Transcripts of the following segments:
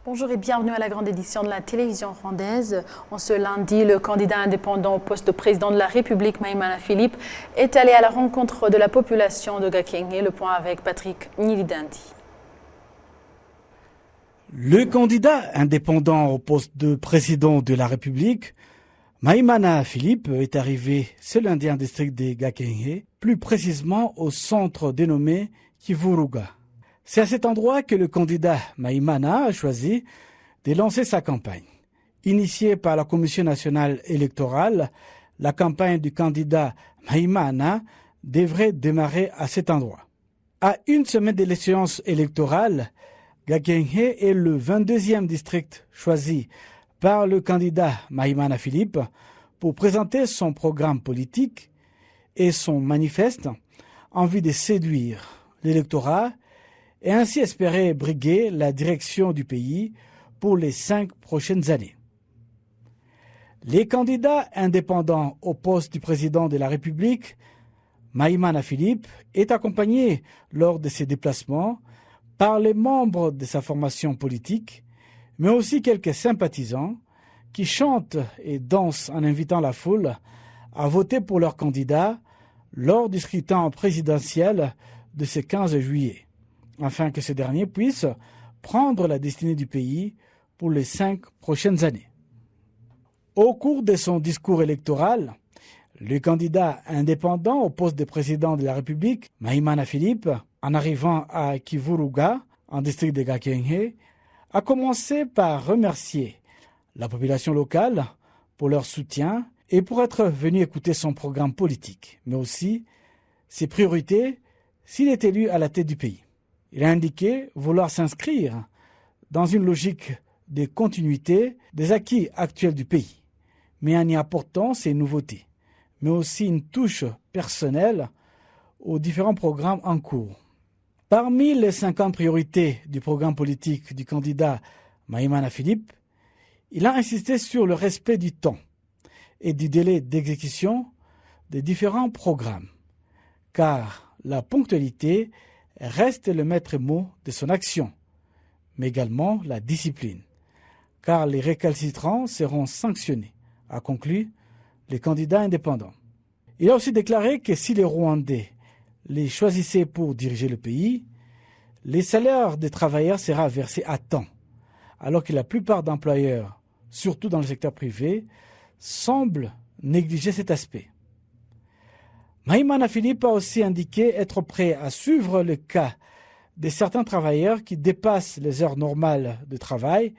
Bonjour et bienvenue à la grande édition de la télévision rwandaise. En ce lundi, le candidat indépendant au poste de président de la République, Maïmana Philippe, est allé à la rencontre de la population de Gakenke. Le point avec Patrick Nyilidandi. Le candidat indépendant au poste de président de la République, Maïmana Philippe, est arrivé ce lundi en district de Gakenke, plus précisément au centre dénommé Kivuruga. C'est à cet endroit que le candidat Maïmana a choisi de lancer sa campagne. Initiée par la Commission nationale électorale, la campagne du candidat Maïmana devrait démarrer à cet endroit. À une semaine de l'échéance électorale, Gakenke est le 22e district choisi par le candidat Maïmana Philippe pour présenter son programme politique et son manifeste en vue de séduire l'électorat et ainsi espérer briguer la direction du pays pour les 5 prochaines années. Les candidats indépendants au poste du président de la République, Maïmana Philippe, est accompagné lors de ses déplacements par les membres de sa formation politique, mais aussi quelques sympathisants qui chantent et dansent en invitant la foule à voter pour leur candidat lors du scrutin présidentiel de ce 15 juillet. Afin que ce dernier puisse prendre la destinée du pays pour les 5 prochaines années. Au cours de son discours électoral, le candidat indépendant au poste de président de la République, Maïmana Philippe, en arrivant à Kivuruga, en district de Gakenke, a commencé par remercier la population locale pour leur soutien et pour être venu écouter son programme politique, mais aussi ses priorités s'il est élu à la tête du pays. Il a indiqué vouloir s'inscrire dans une logique de continuité des acquis actuels du pays, mais en y apportant ses nouveautés, mais aussi une touche personnelle aux différents programmes en cours. Parmi les 50 priorités du programme politique du candidat Maïmana Philippe, il a insisté sur le respect du temps et du délai d'exécution des différents programmes, car la ponctualité reste le maître mot de son action, mais également la discipline, car les récalcitrants seront sanctionnés, a conclu le candidat indépendant. Il a aussi déclaré que si les Rwandais les choisissaient pour diriger le pays, les salaires des travailleurs seraient versés à temps, alors que la plupart d'employeurs, surtout dans le secteur privé, semblent négliger cet aspect. Maïmana Philippe a aussi indiqué être prêt à suivre le cas de certains travailleurs qui dépassent les heures normales de travail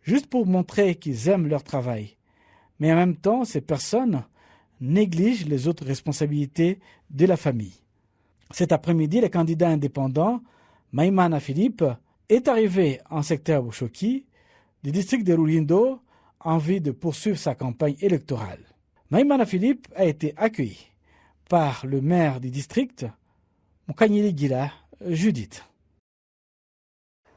juste pour montrer qu'ils aiment leur travail. Mais en même temps, ces personnes négligent les autres responsabilités de la famille. Cet après-midi, le candidat indépendant, Maïmana Philippe, est arrivé en secteur Bushoki, du district de Rulindo, en vue de poursuivre sa campagne électorale. Maïmana Philippe a été accueilli par le maire du district, Mukanyeli Judith.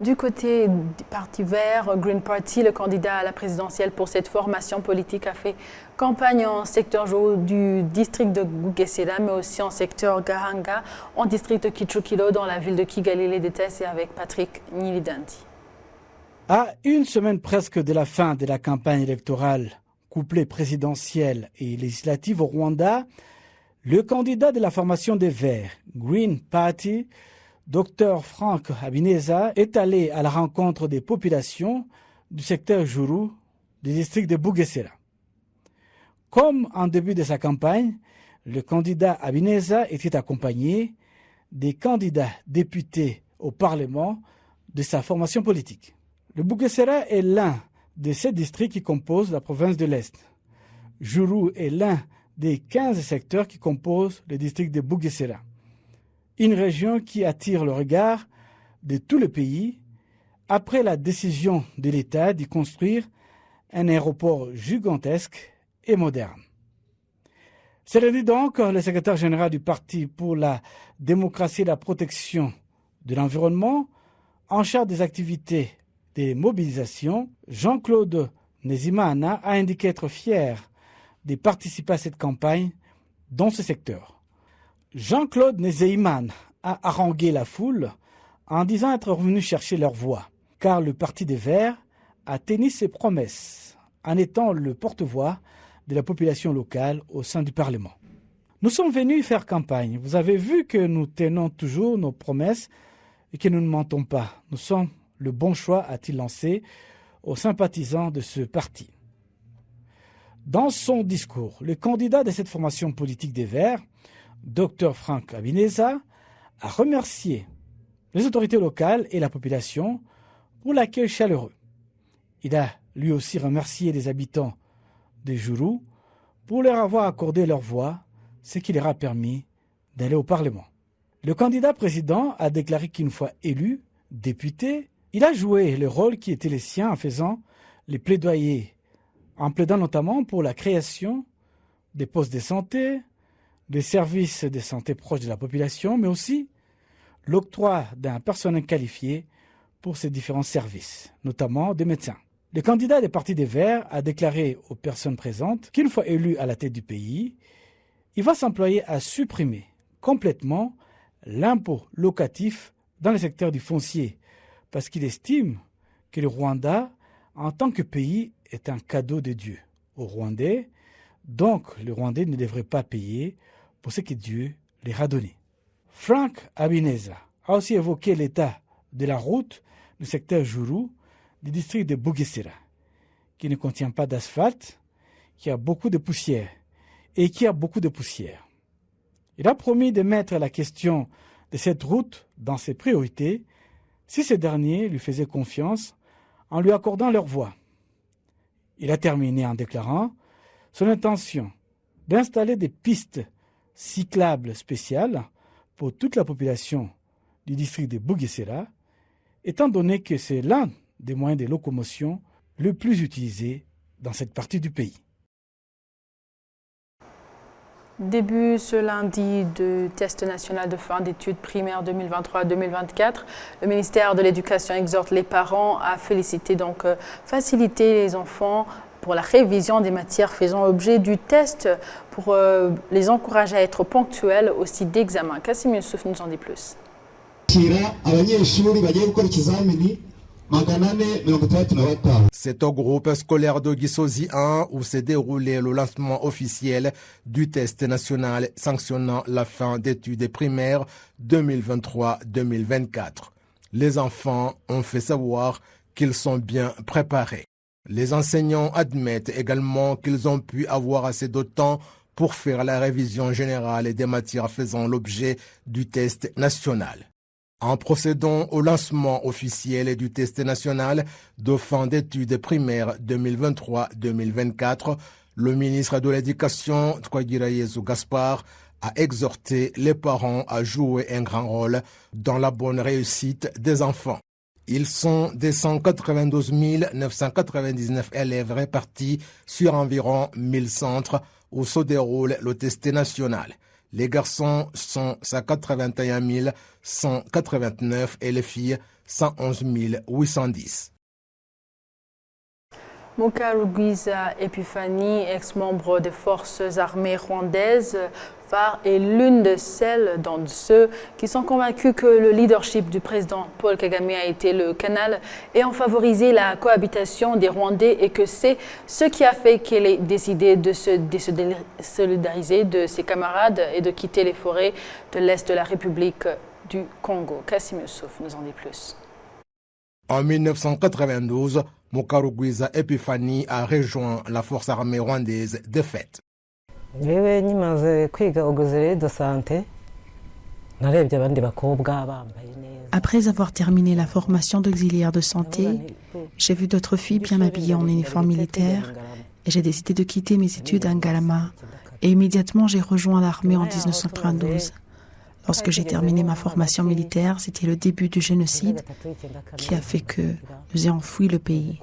Du côté du Parti vert, Green Party, le candidat à la présidentielle pour cette formation politique a fait campagne en secteur du district de Bugesera, mais aussi en secteur Gahanga, en district de Kichukilo, dans la ville de Kigalile-Détesse, et avec Patrick Nyilidandi. À une semaine presque de la fin de la campagne électorale, couplée présidentielle et législative au Rwanda, le candidat de la formation des Verts, Green Party, Dr Frank Habineza, est allé à la rencontre des populations du secteur Juru du district de Bugesera. Comme en début de sa campagne, le candidat Habineza était accompagné des candidats députés au Parlement de sa formation politique. Le Bugesera est l'un de ces districts qui composent la province de l'Est. Juru est l'un des 15 secteurs qui composent le district de Bugesera. Une région qui attire le regard de tout le pays après la décision de l'État d'y construire un aéroport gigantesque et moderne. C'est lundi donc le secrétaire général du Parti pour la démocratie et la protection de l'environnement, en charge des activités de mobilisation, Jean-Claude Nezimana, a indiqué être fier de participer à cette campagne dans ce secteur. Jean-Claude Nezeiman a harangué la foule en disant être revenu chercher leur voix. car le Parti des Verts a tenu ses promesses en étant le porte-voix de la population locale au sein du Parlement. Nous sommes venus faire campagne. Vous avez vu que nous tenons toujours nos promesses et que nous ne mentons pas. Nous sommes le bon choix, a-t-il lancé aux sympathisants de ce parti. Dans son discours, le candidat de cette formation politique des Verts, Dr Frank Habineza, a remercié les autorités locales et la population pour l'accueil chaleureux. Il a lui aussi remercié les habitants de Juru pour leur avoir accordé leur voix, ce qui leur a permis d'aller au Parlement. Le candidat président a déclaré qu'une fois élu député, il a joué le rôle qui était le sien en faisant les plaidoyers, en plaidant notamment pour la création des postes de santé, des services de santé proches de la population, mais aussi l'octroi d'un personnel qualifié pour ces différents services, notamment des médecins. Le candidat des partis des Verts a déclaré aux personnes présentes qu'une fois élu à la tête du pays, il va s'employer à supprimer complètement l'impôt locatif dans le secteur du foncier, parce qu'il estime que le Rwanda, en tant que pays, est un cadeau de Dieu aux Rwandais, donc les Rwandais ne devraient pas payer pour ce que Dieu leur a donné. Frank Habineza a aussi évoqué l'état de la route du secteur Juru du district de Bugesera, qui ne contient pas d'asphalte, qui a beaucoup de poussière et qui a beaucoup de poussière. Il a promis de mettre la question de cette route dans ses priorités si ces derniers lui faisaient confiance en lui accordant leur voix. Il a terminé en déclarant son intention d'installer des pistes cyclables spéciales pour toute la population du district de Bugesera, étant donné que c'est l'un des moyens de locomotion le plus utilisé dans cette partie du pays. Début ce lundi du test national de fin d'études primaires 2023-2024. Le ministère de l'Éducation exhorte les parents à faciliter les enfants pour la révision des matières faisant objet du test pour les encourager à être ponctuels au site d'examen. Kassim Youssouf nous en dit plus. C'est au groupe scolaire de Gisozi 1 où s'est déroulé le lancement officiel du test national sanctionnant la fin d'études primaires 2023-2024. Les enfants ont fait savoir qu'ils sont bien préparés. Les enseignants admettent également qu'ils ont pu avoir assez de temps pour faire la révision générale des matières faisant l'objet du test national. En procédant au lancement officiel du test national de fin d'études primaires 2023-2024, le ministre de l'Éducation, Twagirayezu Gaspard, a exhorté les parents à jouer un grand rôle dans la bonne réussite des enfants. Ils sont des 192 999 élèves répartis sur environ 1000 centres où se déroule le test national. Les garçons sont 181 189 et les filles 111 810. Mukarugwiza Epiphanie, ex-membre des forces armées rwandaises, phare est l'une de celles d'entre ceux qui sont convaincus que le leadership du président Paul Kagame a été le canal ayant favorisé la cohabitation des Rwandais et que c'est ce qui a fait qu'il ait décidé de se désolidariser de ses camarades et de quitter les forêts de l'Est de la République du Congo. Kassim Youssouf nous en dit plus. En 1992, Mukarugwiza Epiphanie a rejoint la force armée rwandaise défaite. Après avoir terminé la formation d'auxiliaire de santé, j'ai vu d'autres filles bien habillées en uniforme militaire et j'ai décidé de quitter mes études à Ngalama. Et immédiatement, j'ai rejoint l'armée en 1992. Lorsque j'ai terminé ma formation militaire, c'était le début du génocide qui a fait que nous ayons fui le pays.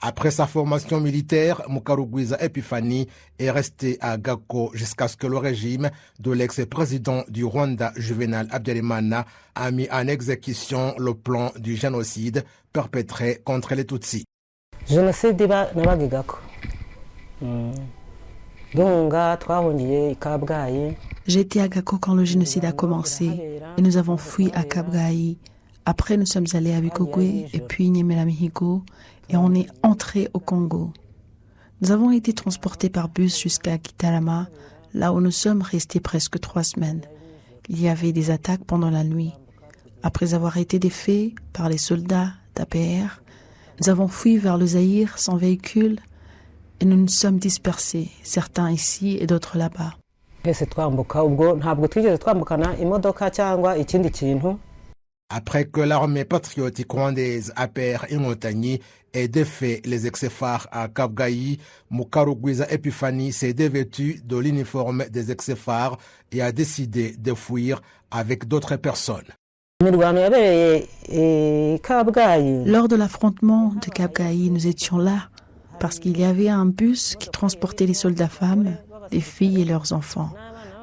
Après sa formation militaire, Mukarugwiza Epiphanie est resté à Gako jusqu'à ce que le régime de l'ex-président du Rwanda, Juvenal Habyarimana, a mis en exécution le plan du génocide perpétré contre les Tutsis. J'étais à Gako quand le génocide a commencé et nous avons fui à Kabgayi. Après, nous sommes allés à Bikogwe et puis Nyamela-Mihigo et on est entrés au Congo. Nous avons été transportés par bus jusqu'à Gitarama, là où nous sommes restés presque 3 semaines. Il y avait des attaques pendant la nuit. Après avoir été défaits par les soldats d'APR, nous avons fui vers le Zaïre sans véhicule et nous nous sommes dispersés, certains ici et d'autres là-bas. Après que l'armée patriotique rwandaise APR Inkotanyi ait défait les ex-FAR à Kabgayi, Mukarugwiza Epiphanie s'est dévêtu de l'uniforme des ex-FAR et a décidé de fuir avec d'autres personnes. Lors de l'affrontement de Kabgayi, nous étions là parce qu'il y avait un bus qui transportait les soldats femmes, les filles et leurs enfants.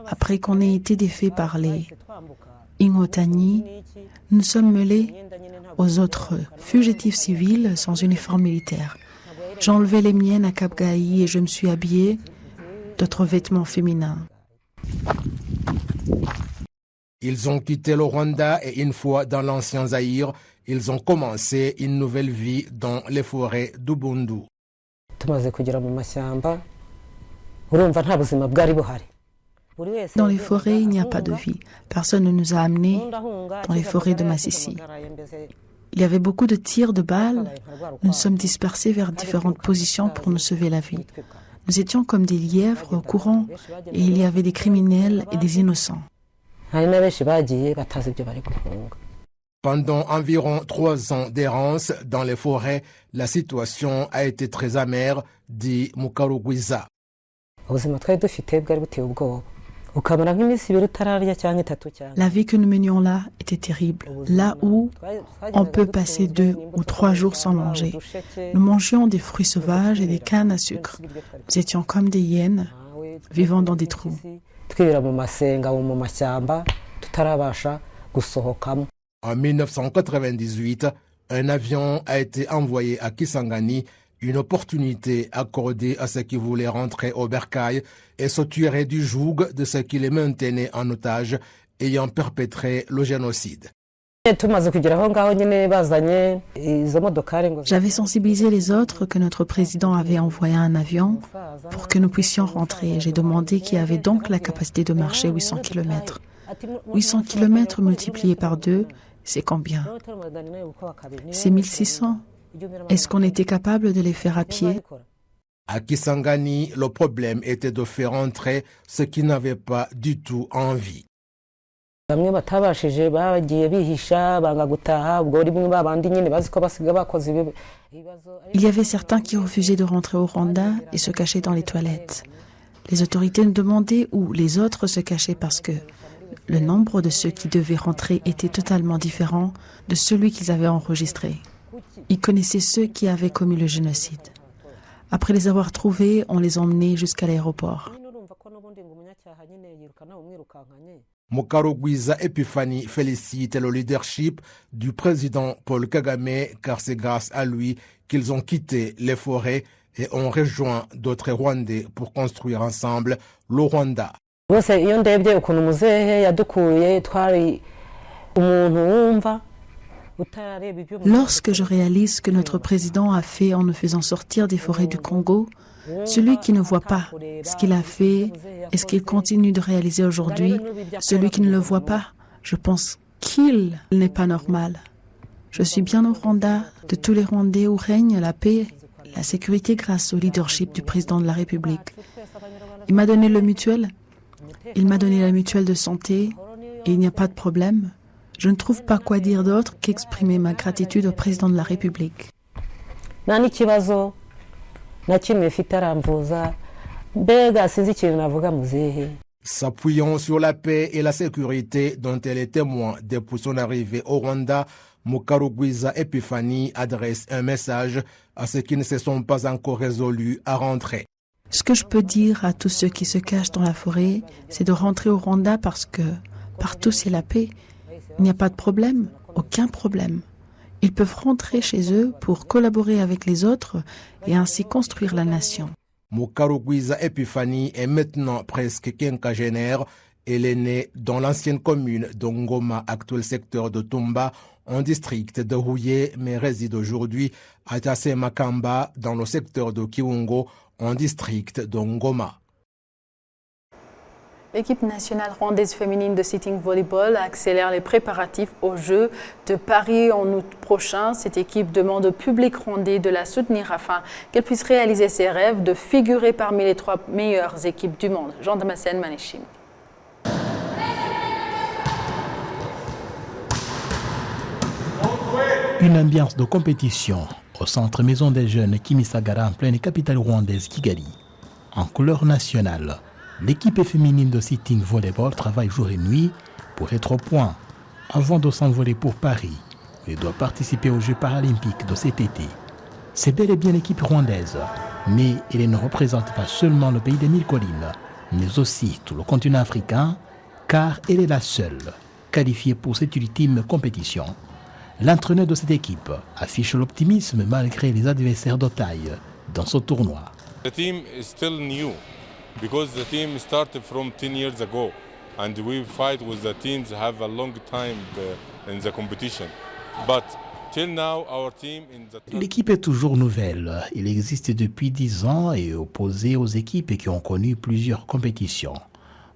Après qu'on ait été défaits par les Inkotanyi, nous sommes mêlés aux autres fugitifs civils sans uniforme militaire. J'ai enlevé les miennes à Kabgayi et je me suis habillée d'autres vêtements féminins. Ils ont quitté le Rwanda et une fois dans l'ancien Zaïre, ils ont commencé une nouvelle vie dans les forêts d'Ubundu. Dans les forêts, il n'y a pas de vie. Personne ne nous a amenés dans les forêts de Massissi. Il y avait beaucoup de tirs de balles. Nous nous sommes dispersés vers différentes positions pour nous sauver la vie. Nous étions comme des lièvres au courant et il y avait des criminels et des innocents. Pendant environ 3 ans d'errance dans les forêts, la situation a été très amère, dit Mukarugwiza. La vie que nous menions là était terrible. Là où on peut passer 2 ou 3 jours sans manger. Nous mangions des fruits sauvages et des cannes à sucre. Nous étions comme des hyènes vivant dans des trous. En 1998, un avion a été envoyé à Kisangani, une opportunité accordée à ceux qui voulaient rentrer au bercail et se tirer du joug de ceux qui les maintenaient en otage, ayant perpétré le génocide. J'avais sensibilisé les autres que notre président avait envoyé un avion pour que nous puissions rentrer. J'ai demandé qui avait donc la capacité de marcher 800 km. 800 km multiplié par 2, c'est combien? C'est 1600. Est-ce qu'on était capable de les faire à pied? À Kisangani, le problème était de faire entrer ceux qui n'avaient pas du tout envie. Il y avait certains qui refusaient de rentrer au Rwanda et se cachaient dans les toilettes. Les autorités nous demandaient où les autres se cachaient parce que le nombre de ceux qui devaient rentrer était totalement différent de celui qu'ils avaient enregistré. Ils connaissaient ceux qui avaient commis le génocide. Après les avoir trouvés, on les emmenait jusqu'à l'aéroport. Mukarugwiza Epiphanie félicite le leadership du président Paul Kagame car c'est grâce à lui qu'ils ont quitté les forêts et ont rejoint d'autres Rwandais pour construire ensemble le Rwanda. Lorsque je réalise que notre président a fait en nous faisant sortir des forêts du Congo, celui qui ne voit pas ce qu'il a fait et ce qu'il continue de réaliser aujourd'hui, celui qui ne le voit pas, je pense qu'il n'est pas normal. Je suis bien au Rwanda, de tous les Rwandais où règne la paix, la sécurité grâce au leadership du président de la République. Il m'a donné le mutuel, il m'a donné la mutuelle de santé et il n'y a pas de problème. Je ne trouve pas quoi dire d'autre qu'exprimer ma gratitude au président de la République. S'appuyant sur la paix et la sécurité dont elle est témoin depuis son arrivée au Rwanda, Mukarugwiza Epiphanie adresse un message à ceux qui ne se sont pas encore résolus à rentrer. Ce que je peux dire à tous ceux qui se cachent dans la forêt, c'est de rentrer au Rwanda parce que partout c'est la paix. Il n'y a pas de problème, aucun problème. Ils peuvent rentrer chez eux pour collaborer avec les autres et ainsi construire la nation. Mukarugwiza Epiphanie est maintenant presque quinquagénaire. Elle est née dans l'ancienne commune de Ngoma, actuel secteur de Tumba, en district de Houye, mais réside aujourd'hui à Tassé-Makamba, dans le secteur de Kiwungo, en district de Ngoma. L'équipe nationale rwandaise féminine de sitting volleyball accélère les préparatifs aux Jeux de Paris en août prochain. Cette équipe demande au public rwandais de la soutenir afin qu'elle puisse réaliser ses rêves de figurer parmi les 3 meilleures équipes du monde. Jean-Damascène Manéchim. Une ambiance de compétition au centre Maison des Jeunes Kimisagara en pleine capitale rwandaise Kigali. En couleur nationale, l'équipe féminine de sitting volleyball travaille jour et nuit pour être au point avant de s'envoler pour Paris et doit participer aux Jeux paralympiques de cet été. C'est bel et bien l'équipe rwandaise, mais elle ne représente pas seulement le pays des 1000 collines, mais aussi tout le continent africain, car elle est la seule qualifiée pour cette ultime compétition. L'entraîneur de cette équipe affiche l'optimisme malgré les adversaires de taille dans ce tournoi. The team is still new because the team started from 10 years ago and we fight with the teams have a long time in the competition. But till now our team in the L'équipe est toujours nouvelle. Il existe depuis 10 ans et est opposé aux équipes qui ont connu plusieurs compétitions.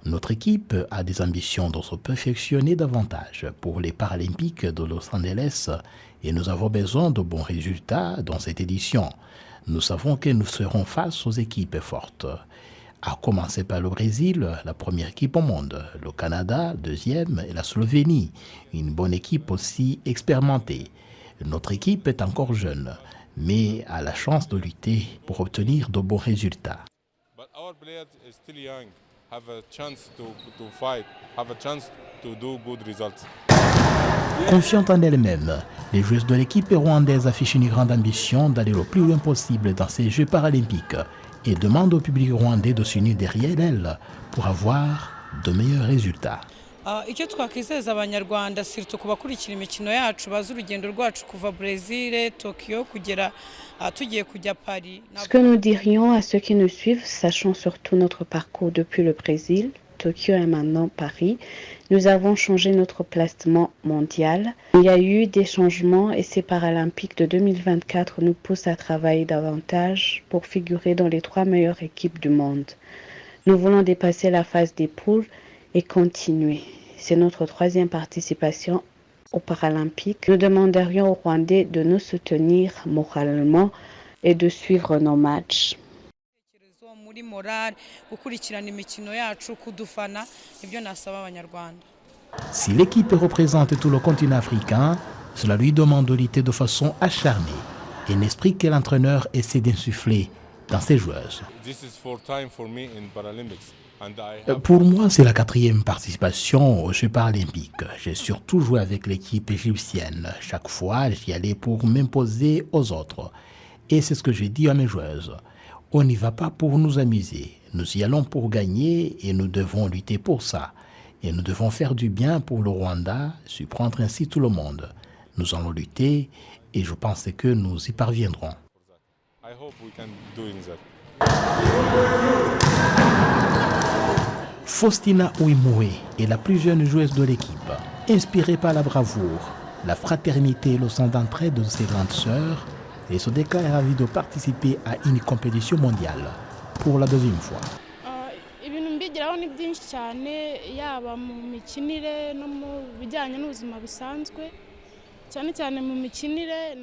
Notre équipe a des ambitions de se perfectionner davantage pour les Paralympiques de Los Angeles et nous avons besoin de bons résultats dans cette édition. Nous savons que nous serons face aux équipes fortes. À commencer par le Brésil, la première équipe au monde, le Canada, deuxième, et la Slovénie, une bonne équipe aussi expérimentée. Notre équipe est encore jeune, mais a la chance de lutter pour obtenir de bons résultats. But our players are still young, have a chance to fight, have a chance to do good results. Confiante en elle-même, les joueuses de l'équipe rwandaise affichent une grande ambition d'aller le plus loin possible dans ces Jeux paralympiques et demandent au public rwandais de s'unir derrière elle pour avoir de meilleurs résultats. icyo twakwizeza abanyarwanda surtout ku bakurikira imikino yacu bazi urugendo rwacu kuva Brésil, Tokyo kugera tugiye kujya Paris. Ce que nous dirions à ceux qui nous suivent, sachant surtout notre parcours depuis le Brésil, Tokyo et maintenant Paris, nous avons changé notre placement mondial. Il y a eu des changements et ces Paralympiques de 2024 nous poussent à travailler davantage pour figurer dans les 3 meilleures équipes du monde. Nous voulons dépasser la phase des poules et continuer. C'est notre 3e participation aux Paralympiques. Nous demanderions aux Rwandais de nous soutenir moralement et de suivre nos matchs. Si l'équipe représente tout le continent africain, cela lui demande de lutter de façon acharnée, un esprit que l'entraîneur essaie d'insuffler dans ses joueuses. Pour moi, c'est la 4e participation aux Jeux paralympiques. J'ai surtout joué avec l'équipe égyptienne. Chaque fois, j'y allais pour m'imposer aux autres. Et c'est ce que j'ai dit à mes joueuses. On n'y va pas pour nous amuser. Nous y allons pour gagner et nous devons lutter pour ça. Et nous devons faire du bien pour le Rwanda, surprendre ainsi tout le monde. Nous allons lutter et je pense que nous y parviendrons. Faustina Ouimoué est la plus jeune joueuse de l'équipe. Inspirée par la bravoure, la fraternité et le sens d'entraide de ses grandes sœurs, elle se déclare ravie de participer à une compétition mondiale pour la 2e fois. Ibintu mbigiraho ni byinshi cyane yaba mu mikinire no mu bijyanye n'ubuzima bisanzwe.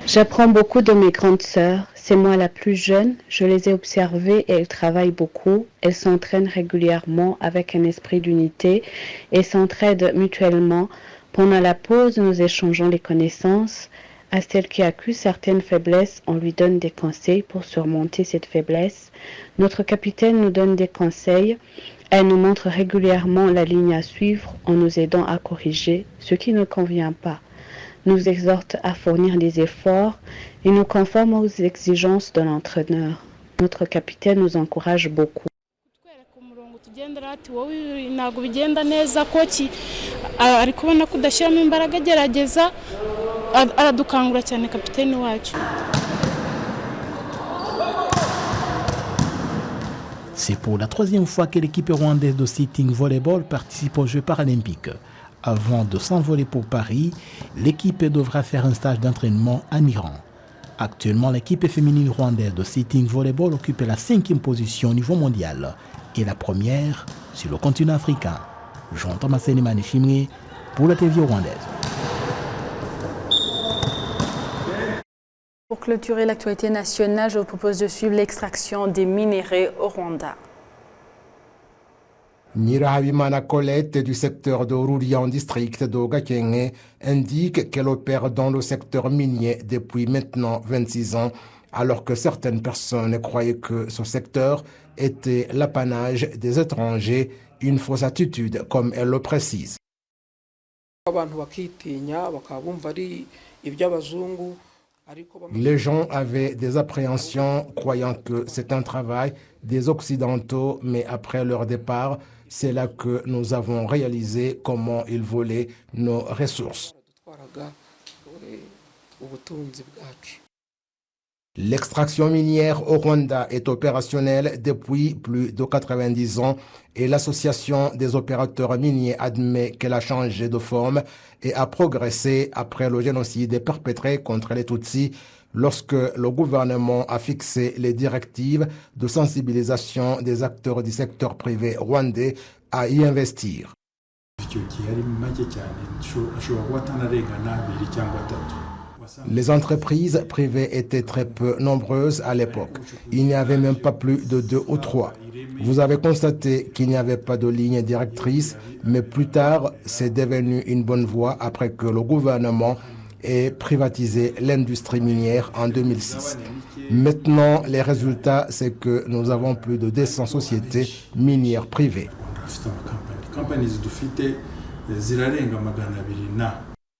J'apprends beaucoup de mes grandes sœurs. C'est moi la plus jeune. Je les ai observées et elles travaillent beaucoup. Elles s'entraînent régulièrement avec un esprit d'unité et s'entraident mutuellement. Pendant la pause, nous échangeons les connaissances. À celle qui accuse certaines faiblesses, on lui donne des conseils pour surmonter cette faiblesse. Notre capitaine nous donne des conseils. Elle nous montre régulièrement la ligne à suivre en nous aidant à corriger ce qui ne convient pas. Nous exhorte à fournir des efforts et nous conforme aux exigences de l'entraîneur. Notre capitaine nous encourage beaucoup. C'est pour la 3e fois que l'équipe rwandaise de sitting volleyball participe aux Jeux paralympiques. Avant de s'envoler pour Paris, l'équipe devra faire un stage d'entraînement en Iran. Actuellement, l'équipe féminine rwandaise de sitting volleyball occupe la 5e position au niveau mondial et la première sur le continent africain. Jean-Thomas Selimani pour la télévision rwandaise. Pour clôturer l'actualité nationale, je vous propose de suivre l'extraction des minéraux au Rwanda. Nyirahabimana Colette du secteur de Rurian district de Gakenke indique qu'elle opère dans le secteur minier depuis maintenant 26 ans, alors que certaines personnes croyaient que ce secteur était l'apanage des étrangers, une fausse attitude comme elle le précise. Les gens avaient des appréhensions croyant que c'est un travail des Occidentaux, mais après leur départ, c'est là que nous avons réalisé comment ils volaient nos ressources. L'extraction minière au Rwanda est opérationnelle depuis plus de 90 ans et l'association des opérateurs miniers admet qu'elle a changé de forme et a progressé après le génocide perpétré contre les Tutsis lorsque le gouvernement a fixé les directives de sensibilisation des acteurs du secteur privé rwandais à y investir. Les entreprises privées étaient très peu nombreuses à l'époque. Il n'y avait même pas plus de 2 ou 3. Vous avez constaté qu'il n'y avait pas de ligne directrice, mais plus tard, c'est devenu une bonne voie après que le gouvernement ait privatisé l'industrie minière en 2006. Maintenant, les résultats, c'est que nous avons plus de 200 sociétés minières privées.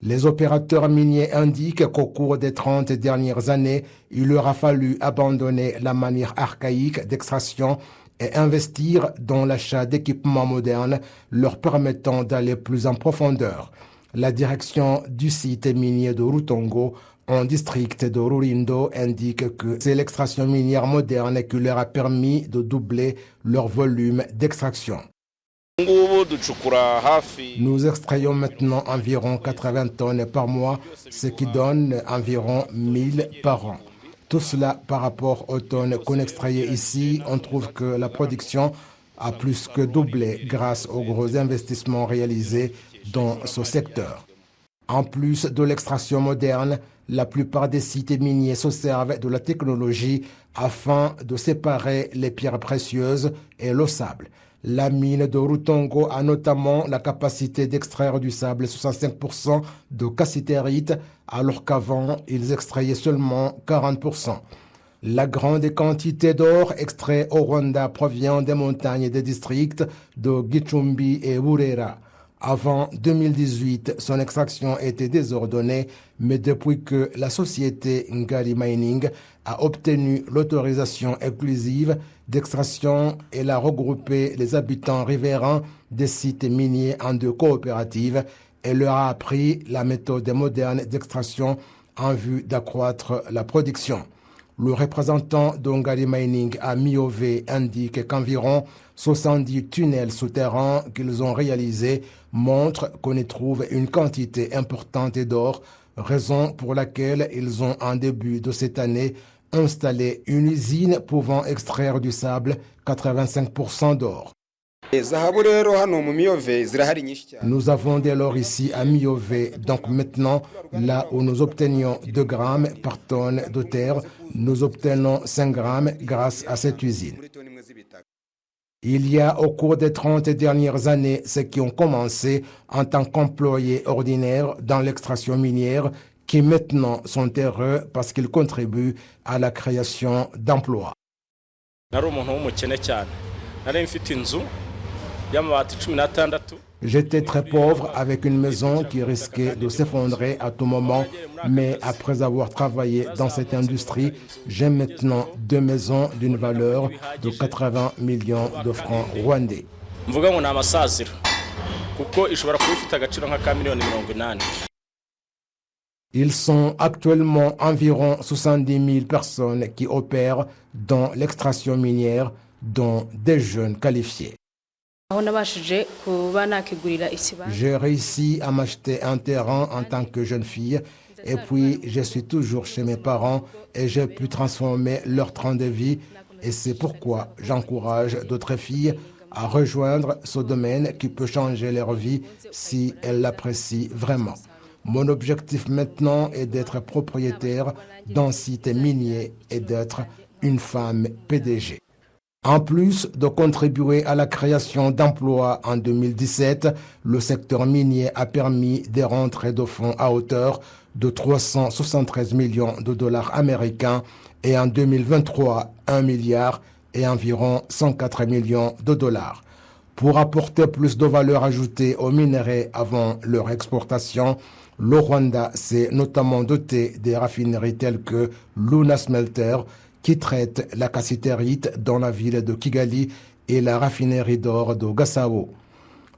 Les opérateurs miniers indiquent qu'au cours des 30 dernières années, il leur a fallu abandonner la manière archaïque d'extraction et investir dans l'achat d'équipements modernes leur permettant d'aller plus en profondeur. La direction du site minier de Rutongo, en district de Rulindo, indique que c'est l'extraction minière moderne qui leur a permis de doubler leur volume d'extraction. Nous extrayons maintenant environ 80 tonnes par mois, ce qui donne environ 1000 par an. Tout cela par rapport aux tonnes qu'on extrayait ici, on trouve que la production a plus que doublé grâce aux gros investissements réalisés dans ce secteur. En plus de l'extraction moderne, la plupart des sites miniers se servent de la technologie afin de séparer les pierres précieuses et le sable. La mine de Rutongo a notamment la capacité d'extraire du sable 65% de cassitérite, alors qu'avant, ils extrayaient seulement 40%. La grande quantité d'or extrait au Rwanda provient des montagnes des districts de Gicumbi et Burera. Avant 2018, son extraction était désordonnée, mais depuis que la société Ngari Mining a obtenu l'autorisation exclusive d'extraction, elle a regroupé les habitants riverains des sites miniers en 2 coopératives et leur a appris la méthode moderne d'extraction en vue d'accroître la production. Le représentant d'Ongari Mining à Miové indique qu'environ 70 tunnels souterrains qu'ils ont réalisés montrent qu'on y trouve une quantité importante d'or, raison pour laquelle ils ont en début de cette année installé une usine pouvant extraire du sable 85% d'or. Nous avons de l'or ici à Miové, donc maintenant, là où nous obtenions 2 grammes par tonne de terre, nous obtenons 5 grammes grâce à cette usine. Il y a au cours des 30 dernières années ceux qui ont commencé en tant qu'employés ordinaires dans l'extraction minière qui maintenant sont heureux parce qu'ils contribuent à la création d'emplois. J'étais très pauvre avec une maison qui risquait de s'effondrer à tout moment, mais après avoir travaillé dans cette industrie, j'ai maintenant 2 maisons d'une valeur de 80 millions de francs rwandais. Ils sont actuellement environ 70 000 personnes qui opèrent dans l'extraction minière, dont des jeunes qualifiés. J'ai réussi à m'acheter un terrain en tant que jeune fille et puis je suis toujours chez mes parents et j'ai pu transformer leur train de vie et c'est pourquoi j'encourage d'autres filles à rejoindre ce domaine qui peut changer leur vie si elles l'apprécient vraiment. Mon objectif maintenant est d'être propriétaire d'un site minier et d'être une femme PDG. En plus de contribuer à la création d'emplois en 2017, le secteur minier a permis des rentrées de fonds à hauteur de 373 millions de dollars américains et en 2023, 1 milliard et environ 104 millions de dollars. Pour apporter plus de valeur ajoutée aux minerais avant leur exportation, le Rwanda s'est notamment doté des raffineries telles que Luna Smelter, qui traite la cassitérite dans la ville de Kigali et la raffinerie d'or de Gasabo.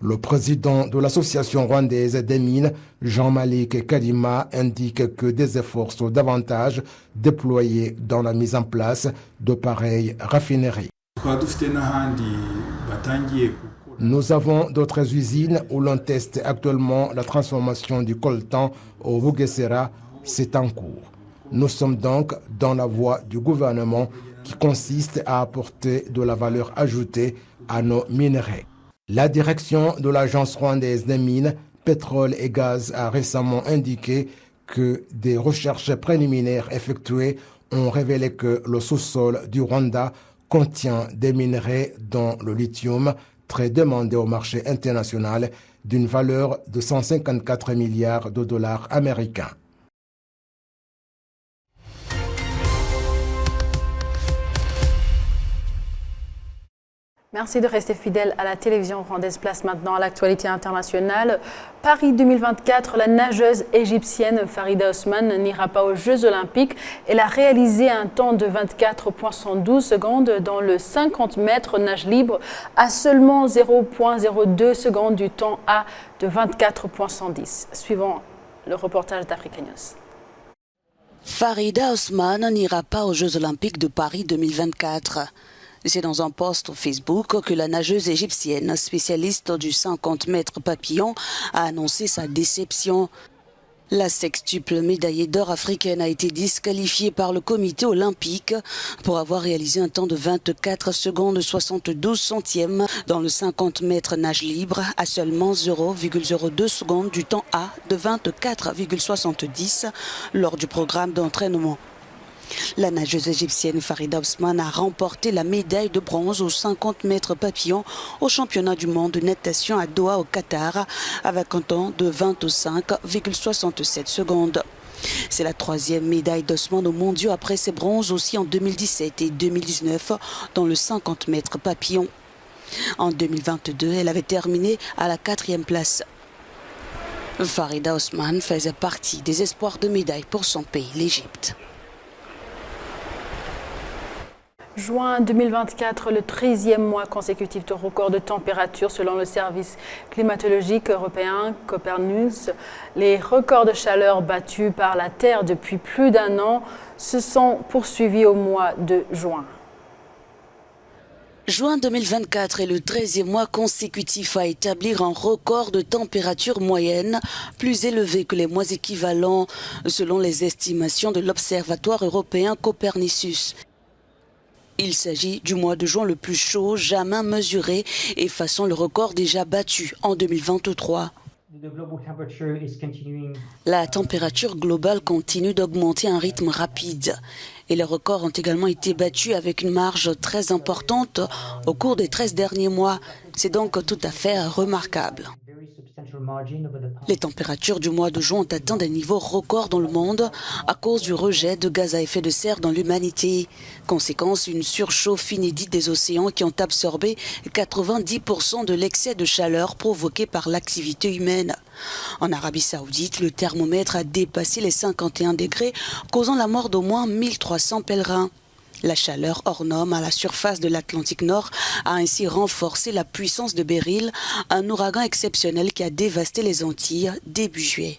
Le président de l'association rwandaise des mines, Jean-Malik Kalima, indique que des efforts sont davantage déployés dans la mise en place de pareilles raffineries. Nous avons d'autres usines où l'on teste actuellement la transformation du coltan au Bugesera. C'est en cours. Nous sommes donc dans la voie du gouvernement qui consiste à apporter de la valeur ajoutée à nos minerais. La direction de l'Agence rwandaise des mines, pétrole et gaz a récemment indiqué que des recherches préliminaires effectuées ont révélé que le sous-sol du Rwanda contient des minerais dont le lithium, très demandé au marché international, d'une valeur de 154 milliards de dollars américains. Merci de rester fidèle à la télévision rwandaise. Place maintenant à l'actualité internationale. Paris 2024, la nageuse égyptienne Farida Osman n'ira pas aux Jeux Olympiques. Elle a réalisé un temps de 24,112 secondes dans le 50 mètres nage libre à seulement 0,02 secondes du temps A de 24,110. Suivant le reportage d'Africa News. Farida Osman n'ira pas aux Jeux Olympiques de Paris 2024. C'est dans un post Facebook que la nageuse égyptienne, spécialiste du 50 mètres papillon, a annoncé sa déception. La sextuple médaillée d'or africaine a été disqualifiée par le comité olympique pour avoir réalisé un temps de 24 secondes 72 centièmes dans le 50 mètres nage libre à seulement 0,02 secondes du temps A de 24,70 lors du programme d'entraînement. La nageuse égyptienne Farida Osman a remporté la médaille de bronze aux 50 mètres papillon au championnat du monde de natation à Doha au Qatar avec un temps de 25,67 secondes. C'est la troisième médaille d'Osman aux mondiaux après ses bronzes aussi en 2017 et 2019 dans le 50 mètres papillon. En 2022, elle avait terminé à la 4e place. Farida Osman faisait partie des espoirs de médaille pour son pays, l'Égypte. Juin 2024, le 13e mois consécutif de record de température selon le service climatologique européen Copernicus. Les records de chaleur battus par la Terre depuis plus d'un an se sont poursuivis au mois de juin. Juin 2024 est le 13e mois consécutif à établir un record de température moyenne plus élevé que les mois équivalents selon les estimations de l'Observatoire européen Copernicus. Il s'agit du mois de juin le plus chaud jamais mesuré, effaçant le record déjà battu en 2023. La température globale continue d'augmenter à un rythme rapide et les records ont également été battus avec une marge très importante au cours des 13 derniers mois. C'est donc tout à fait remarquable. Les températures du mois de juin ont atteint des niveaux records dans le monde à cause du rejet de gaz à effet de serre dans l'humanité. Conséquence, une surchauffe inédite des océans qui ont absorbé 90% de l'excès de chaleur provoqué par l'activité humaine. En Arabie Saoudite, le thermomètre a dépassé les 51 degrés, causant la mort d'au moins 1300 pèlerins. La chaleur hors norme à la surface de l'Atlantique Nord a ainsi renforcé la puissance de Beryl, un ouragan exceptionnel qui a dévasté les Antilles début juillet.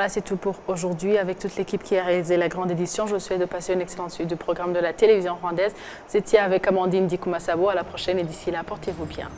Voilà, c'est tout pour aujourd'hui. Avec toute l'équipe qui a réalisé la grande édition, je vous souhaite de passer une excellente suite du programme de la télévision rwandaise. Vous étiez avec Amandine Dikoumassabo. À la prochaine et d'ici là, portez-vous bien.